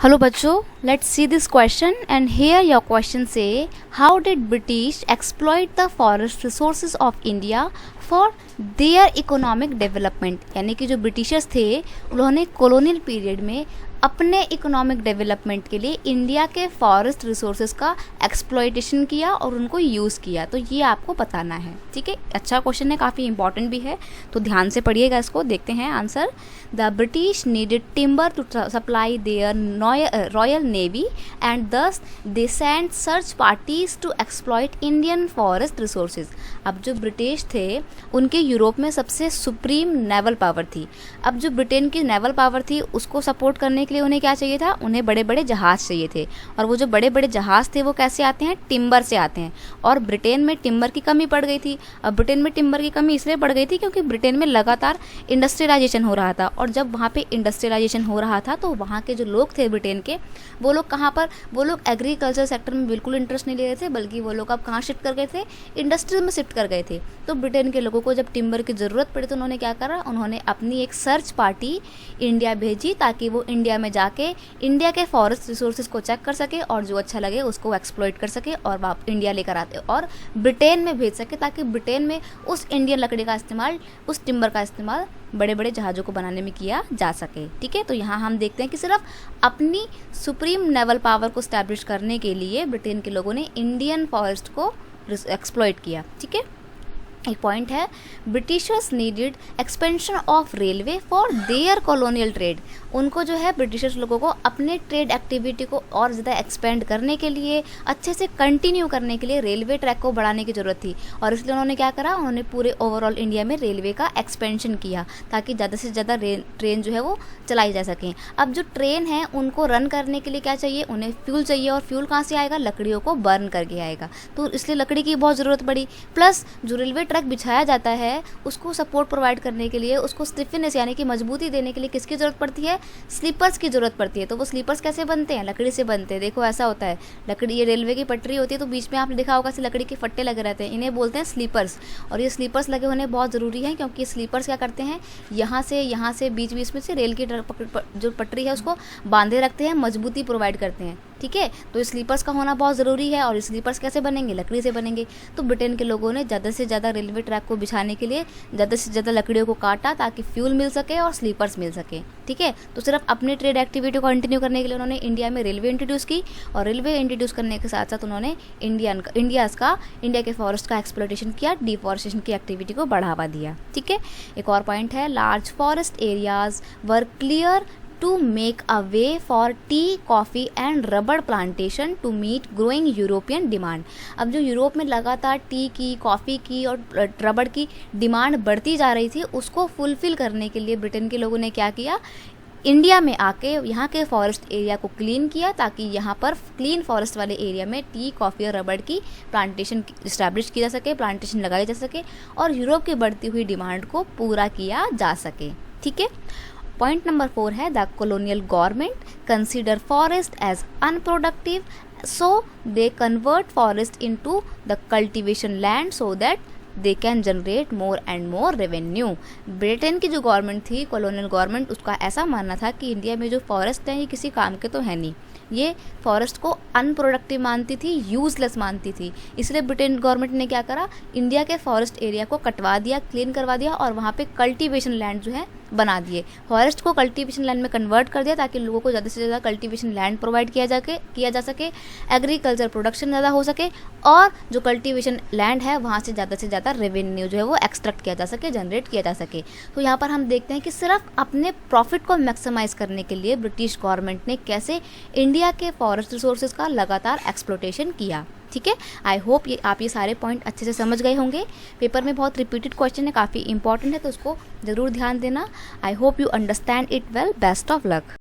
Hello बच्चों, let's see this question and here your question say how did British exploit the forest resources of India for their economic development। यानी कि जो Britishers थे उन्होंने colonial period में अपने economic development के लिए इंडिया के फॉरेस्ट रिसोर्सेज का एक्सप्लॉयटेशन किया और उनको यूज़ किया। तो ये आपको बताना है, ठीक है। अच्छा क्वेश्चन है, काफ़ी इंपॉर्टेंट भी है, तो ध्यान से पढ़िएगा इसको। देखते हैं answer. The British needed timber to supply their royal navy and thus they sent search parties to exploit Indian forest resources. अब जो ब्रिटिश थे उनके यूरोप में सबसे सुप्रीम नेवल पावर थी। अब जो ब्रिटेन की नेवल पावर थी उसको सपोर्ट करने के लिए उन्हें क्या चाहिए था, उन्हें बड़े बड़े जहाज़ चाहिए थे। और वो जो बड़े बड़े जहाज़ थे वो कैसे आते हैं, टिम्बर से आते हैं। और ब्रिटेन में टिम्बर की कमी पड़ गई थी। अब ब्रिटेन में टिम्बर की कमी इसलिए पड़ गई थी क्योंकि ब्रिटेन में लगातार इंडस्ट्रियलाइजेशन हो रहा था। और जब वहाँ पे इंडस्ट्रियलाइजेशन हो रहा था तो वहाँ के जो लोग थे ब्रिटेन के, वो लोग कहाँ पर, वो लोग एग्रीकल्चर सेक्टर में बिल्कुल इंटरेस्ट नहीं ले रहे थे, बल्कि वो लोग अब कहाँ शिफ्ट कर गए थे, इंडस्ट्री में शिफ्ट कर गए थे। तो ब्रिटेन के लोगों को जब टिम्बर की ज़रूरत पड़ी तो उन्होंने क्या करा, उन्होंने अपनी एक सर्च पार्टी इंडिया भेजी ताकि वो इंडिया में जाके इंडिया के फॉरेस्ट रिसोर्सेज को चेक कर सके और जो अच्छा लगे उसको एक्सप्लॉइट कर सके और वापस इंडिया लेकर आते और ब्रिटेन में भेज सके, ताकि ब्रिटेन में उस इंडियन लकड़ी का इस्तेमाल, उस टिम्बर का इस्तेमाल बड़े बड़े जहाज़ों को बनाने में किया जा सके, ठीक है। तो यहाँ हम देखते हैं कि सिर्फ अपनी सुप्रीम नेवल पावर को स्टैब्लिश करने के लिए ब्रिटेन के लोगों ने इंडियन फॉरेस्ट को एक्सप्लॉइट किया, ठीक है। एक पॉइंट है, Britishers needed expansion of railway for their colonial trade. उनको जो है ब्रिटिशर्स लोगों को अपने ट्रेड एक्टिविटी को और ज़्यादा एक्सपेंड करने के लिए, अच्छे से कंटिन्यू करने के लिए रेलवे ट्रैक को बढ़ाने की ज़रूरत थी। और इसलिए उन्होंने क्या करा, उन्होंने पूरे ओवरऑल इंडिया में रेलवे का एक्सपेंशन किया ताकि ज़्यादा से ज़्यादा ट्रेन जो है वो चलाई जा सकें। अब जो ट्रेन है उनको रन करने के लिए क्या चाहिए, उन्हें फ्यूल चाहिए। और फ्यूल कहाँ से आएगा, लकड़ियों को बर्न करके आएगा। तो इसलिए लकड़ी की बहुत ज़रूरत पड़ी। प्लस जो रेलवे ट्रैक बिछाया जाता है उसको सपोर्ट प्रोवाइड करने के लिए, उसको स्टिफनेस यानी कि मजबूती देने के लिए किसकी ज़रूरत पड़ती है, स्लीपर्स की ज़रूरत पड़ती है। तो वो स्लीपर्स कैसे बनते हैं, लकड़ी से बनते हैं। देखो ऐसा होता है, लकड़ी, ये रेलवे की पटरी होती है तो बीच में आपने देखा होगा कि लकड़ी के फट्टे लगे रहते हैं, इन्हें बोलते हैं स्लीपर्स। और ये स्लीपर्स लगे होने बहुत ज़रूरी हैं क्योंकि स्लीपर्स क्या करते हैं, यहाँ से बीच बीच में से रेल की जो पटरी है उसको बांधे रखते हैं, मजबूती प्रोवाइड करते हैं, ठीक है। तो स्लीपर्स का होना बहुत ज़रूरी है। और स्लीपर्स कैसे बनेंगे, लकड़ी से बनेंगे। तो ब्रिटेन के लोगों ने ज़्यादा से ज़्यादा रेलवे ट्रैक को बिछाने के लिए ज़्यादा से ज़्यादा लकड़ियों को काटा ताकि फ्यूल मिल सके और स्लीपर्स मिल सके, ठीक है। तो सिर्फ अपनी ट्रेड एक्टिविटी को कंटिन्यू करने के लिए उन्होंने इंडिया में रेलवे इंट्रोड्यूस की। और रेलवे इंट्रोड्यूस करने के साथ साथ उन्होंने इंडिया के फॉरेस्ट का एक्सप्लॉयटेशन किया, डिफॉरेस्टेशन की एक्टिविटी को बढ़ावा दिया, ठीक है। एक और पॉइंट है, large forest areas were clear to make a way for tea, coffee and rubber plantation to meet growing European demand। अब जो यूरोप में लगातार टी की, कॉफ़ी की और रबड़ की डिमांड बढ़ती जा रही थी, उसको फुलफ़िल करने के लिए ब्रिटेन के लोगों ने क्या किया, इंडिया में आके यहाँ के फॉरेस्ट एरिया को क्लीन किया ताकि यहाँ पर क्लीन फॉरेस्ट वाले एरिया में टी, कॉफ़ी और रबड़ की प्लांटेशन इस्टेब्लिश की जा सके, प्लांटेशन लगाई जा सके और यूरोप की बढ़ती हुई डिमांड को पूरा किया जा सके, ठीक है। पॉइंट नंबर 4 है, the colonial government consider forest as unproductive so they convert forest into the cultivation land so that they can generate more and more revenue. Britain की जो गवर्नमेंट थी, कॉलोनियल गवर्नमेंट, उसका ऐसा मानना था कि इंडिया में जो फॉरेस्ट हैं ये किसी काम के तो है नहीं, ये फॉरेस्ट को अनप्रोडक्टिव मानती थी, यूजलेस मानती थी। इसलिए ब्रिटेन गवर्नमेंट ने क्या करा, इंडिया के फॉरेस्ट एरिया को कटवा दिया, क्लीन करवा दिया और वहाँ पे कल्टीवेशन लैंड जो है बना दिए। फॉरेस्ट को कल्टीवेशन लैंड में कन्वर्ट कर दिया ताकि लोगों को ज़्यादा से ज़्यादा कल्टीवेशन लैंड प्रोवाइड किया जा सके, एग्रीकल्चर प्रोडक्शन ज़्यादा हो सके और जो कल्टीवेशन लैंड है वहाँ से ज़्यादा रेवेन्यू जो है वो एक्सट्रैक्ट किया जा सके, जनरेट किया जा सके। तो यहाँ पर हम देखते हैं कि सिर्फ अपने प्रॉफिट को मैक्सिमाइज करने के लिए ब्रिटिश गवर्नमेंट ने कैसे इंडिया के फॉरेस्ट रिसोर्सेज का लगातार एक्सप्लोटेशन किया, ठीक है। आई होप आप ये सारे पॉइंट अच्छे से समझ गए होंगे। पेपर में बहुत रिपीटेड क्वेश्चन है, काफ़ी इंपॉर्टेंट है, तो उसको ज़रूर ध्यान देना। I hope you understand it well. Best of luck.